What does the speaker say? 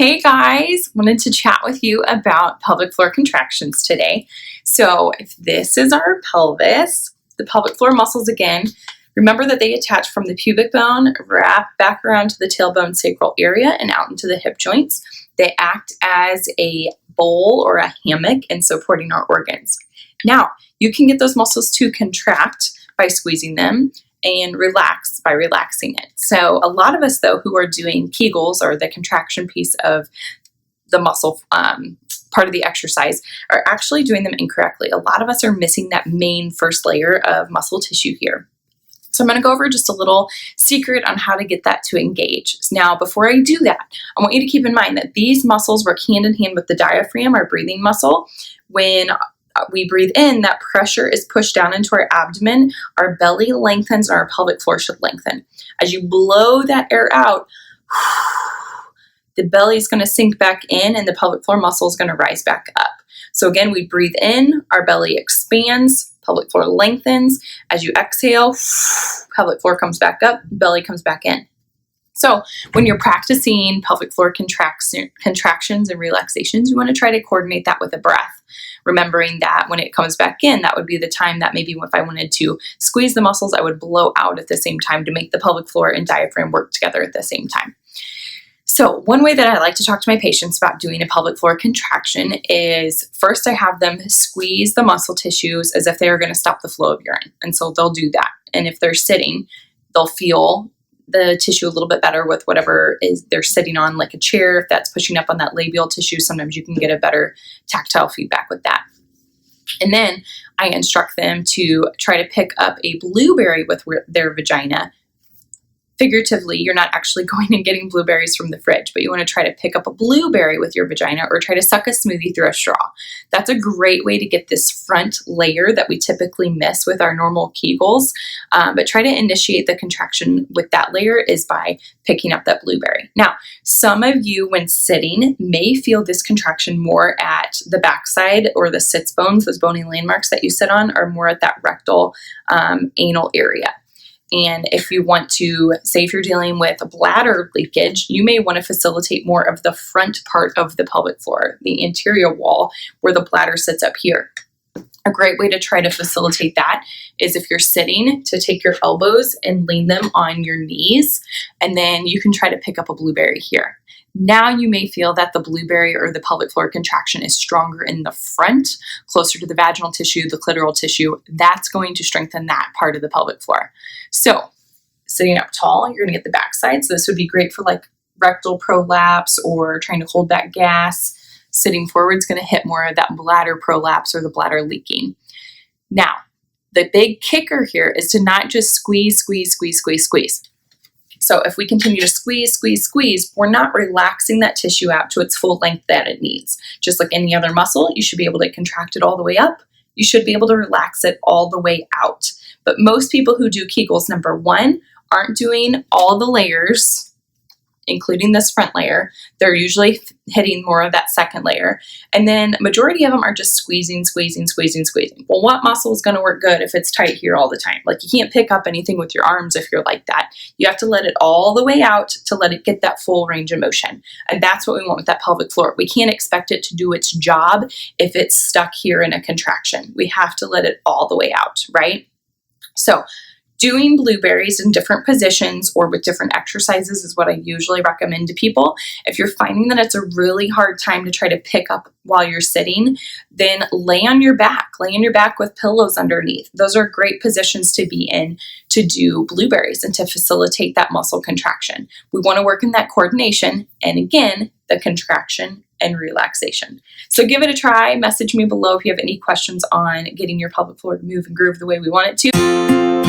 Hey guys, wanted to chat with you about pelvic floor contractions today. So if this is our pelvis, the pelvic floor muscles again, remember that they attach from the pubic bone, wrap back around to the tailbone sacral area and out into the hip joints. They act as a bowl or a hammock in supporting our organs. Now, you can get those muscles to contract by squeezing them and relax by relaxing it. So a lot of us, though, who are doing Kegels, or the contraction piece of the muscle part of the exercise, are actually doing them incorrectly. A lot of us are missing that main first layer of muscle tissue here. So I'm going to go over just a little secret on how to get that to engage. Now, before I do that, I want you to keep in mind that these muscles work hand in hand with the diaphragm, our breathing muscle. When we breathe in, that pressure is pushed down into our abdomen, our belly lengthens, and our pelvic floor should lengthen. As you blow that air out, the belly is going to sink back in and the pelvic floor muscle is going to rise back up. So again, we breathe in, our belly expands, pelvic floor lengthens. As you exhale, pelvic floor comes back up, belly comes back in. So when you're practicing pelvic floor contractions and relaxations, you want to try to coordinate that with a breath. Remembering that when it comes back in, that would be the time that maybe if I wanted to squeeze the muscles, I would blow out at the same time to make the pelvic floor and diaphragm work together at the same time. So one way that I like to talk to my patients about doing a pelvic floor contraction is first I have them squeeze the muscle tissues as if they are going to stop the flow of urine. And so they'll do that. And if they're sitting, they'll feel the tissue a little bit better with whatever is they're sitting on, like a chair. If that's pushing up on that labial tissue, sometimes you can get a better tactile feedback with that. And then I instruct them to try to pick up a blueberry with their vagina. Figuratively, you're not actually going and getting blueberries from the fridge, but you want to try to pick up a blueberry with your vagina or try to suck a smoothie through a straw. That's a great way to get this front layer that we typically miss with our normal Kegels. But try to initiate the contraction with that layer is by picking up that blueberry. Now, some of you when sitting may feel this contraction more at the backside or the sits bones, those bony landmarks that you sit on are more at that rectal anal area. And if you want to, say if you're dealing with bladder leakage, you may want to facilitate more of the front part of the pelvic floor, the anterior wall where the bladder sits up here. A great way to try to facilitate that is if you're sitting, to take your elbows and lean them on your knees, and then you can try to pick up a blueberry here. Now you may feel that the blueberry or the pelvic floor contraction is stronger in the front, closer to the vaginal tissue, the clitoral tissue. That's going to strengthen that part of the pelvic floor. So sitting up tall, you're going to get the backside. So this would be great for like rectal prolapse or trying to hold back gas. Sitting forward is going to hit more of that bladder prolapse or the bladder leaking. Now, the big kicker here is to not just squeeze. So if we continue to squeeze, we're not relaxing that tissue out to its full length that it needs. Just like any other muscle, you should be able to contract it all the way up. You should be able to relax it all the way out. But most people who do Kegels, number one, aren't doing all the layers, including this front layer. They're usually hitting more of that second layer. And then majority of them are just squeezing. Well, what muscle is going to work good if it's tight here all the time? Like you can't pick up anything with your arms if you're like that. You have to let it all the way out to let it get that full range of motion. And that's what we want with that pelvic floor. We can't expect it to do its job if it's stuck here in a contraction. We have to let it all the way out, right? So doing blueberries in different positions or with different exercises is what I usually recommend to people. If you're finding that it's a really hard time to try to pick up while you're sitting, then lay on your back. Lay on your back with pillows underneath. Those are great positions to be in to do blueberries and to facilitate that muscle contraction. We want to work in that coordination and again, the contraction and relaxation. So give it a try. Message me below if you have any questions on getting your pelvic floor to move and groove the way we want it to.